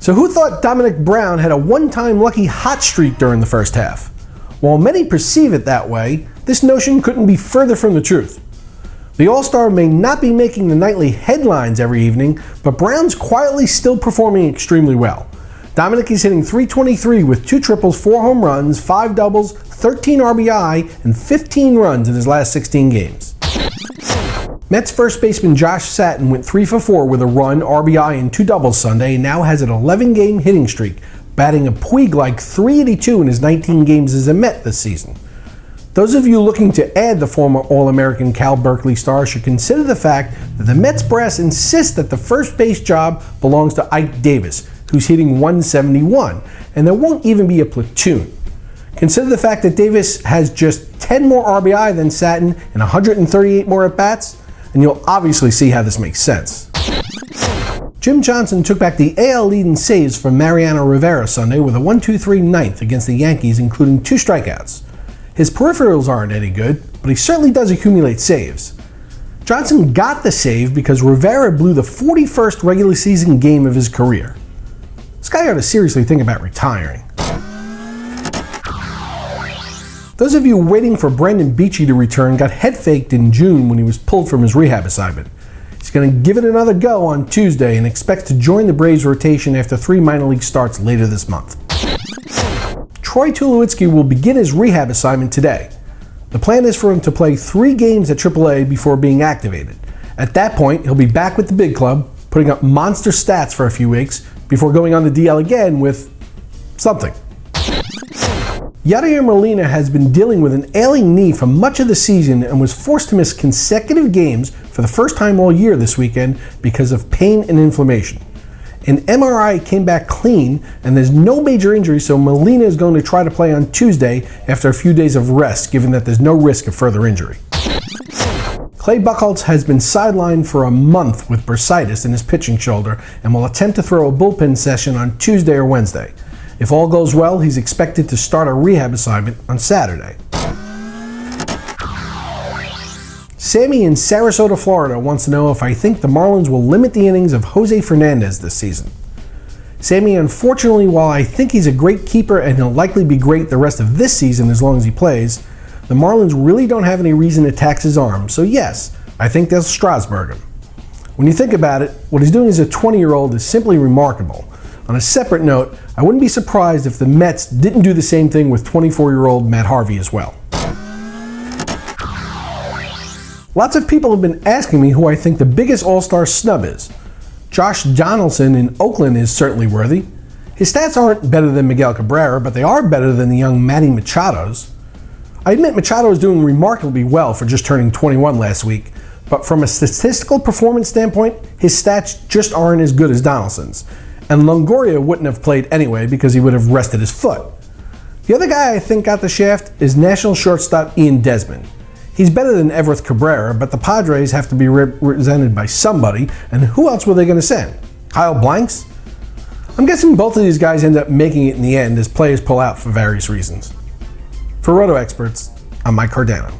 So who thought Domonic Brown had a one-time lucky hot streak during the first half? While many perceive it that way, this notion couldn't be further from the truth. The All-Star may not be making the nightly headlines every evening, but Brown's quietly still performing extremely well. Domonic is hitting .323 with 2 triples, 4 home runs, 5 doubles, 13 RBI, and 15 runs in his last 16 games. Mets first baseman Josh Satin went 3 for 4 with a run, RBI, and 2 doubles Sunday and now has an 11-game hitting streak, batting a Puig-like .382 in his 19 games as a Met this season. Those of you looking to add the former All-American Cal Berkeley star should consider the fact that the Mets brass insists that the first base job belongs to Ike Davis, who's hitting .171, and there won't even be a platoon. Consider the fact that Davis has just 10 more RBI than Satin and 138 more at-bats, and you'll obviously see how this makes sense. Jim Johnson took back the AL lead in saves from Mariano Rivera Sunday with a 1-2-3 ninth against the Yankees, including 2 strikeouts. His peripherals aren't any good, but he certainly does accumulate saves. Johnson got the save because Rivera blew the 41st regular season game of his career. This guy ought to seriously think about retiring. Those of you waiting for Brendan Beachy to return got head-faked in June when he was pulled from his rehab assignment. He's going to give it another go on Tuesday and expects to join the Braves rotation after 3 minor league starts later this month. Troy Tulowitzki will begin his rehab assignment today. The plan is for him to play 3 games at AAA before being activated. At that point, he'll be back with the big club, putting up monster stats for a few weeks before going on the DL again with something. Yadier Molina has been dealing with an ailing knee for much of the season and was forced to miss consecutive games for the first time all year this weekend because of pain and inflammation. An MRI came back clean and there's no major injury, so Molina is going to try to play on Tuesday after a few days of rest, given that there's no risk of further injury. Clay Buchholz has been sidelined for a month with bursitis in his pitching shoulder and will attempt to throw a bullpen session on Tuesday or Wednesday. If all goes well, he's expected to start a rehab assignment on Saturday. Sammy in Sarasota, Florida wants to know if I think the Marlins will limit the innings of Jose Fernandez this season. Sammy, unfortunately, while I think he's a great keeper and he'll likely be great the rest of this season as long as he plays, the Marlins really don't have any reason to tax his arm, so yes, I think they'll Strasburg him. When you think about it, what he's doing as a 20-year-old is simply remarkable. On a separate note, I wouldn't be surprised if the Mets didn't do the same thing with 24-year-old Matt Harvey as well. Lots of people have been asking me who I think the biggest All-Star snub is. Josh Donaldson in Oakland is certainly worthy. His stats aren't better than Miguel Cabrera, but they are better than the young Manny Machado's. I admit Machado is doing remarkably well for just turning 21 last week, but from a statistical performance standpoint, his stats just aren't as good as Donaldson's. And Longoria wouldn't have played anyway because he would have rested his foot. The other guy I think got the shaft is national shortstop Ian Desmond. He's better than Everett Cabrera, but the Padres have to be represented by somebody, and who else were they going to send? Kyle Blanks? I'm guessing both of these guys end up making it in the end as players pull out for various reasons. For RotoExperts, I'm Mike Cardano.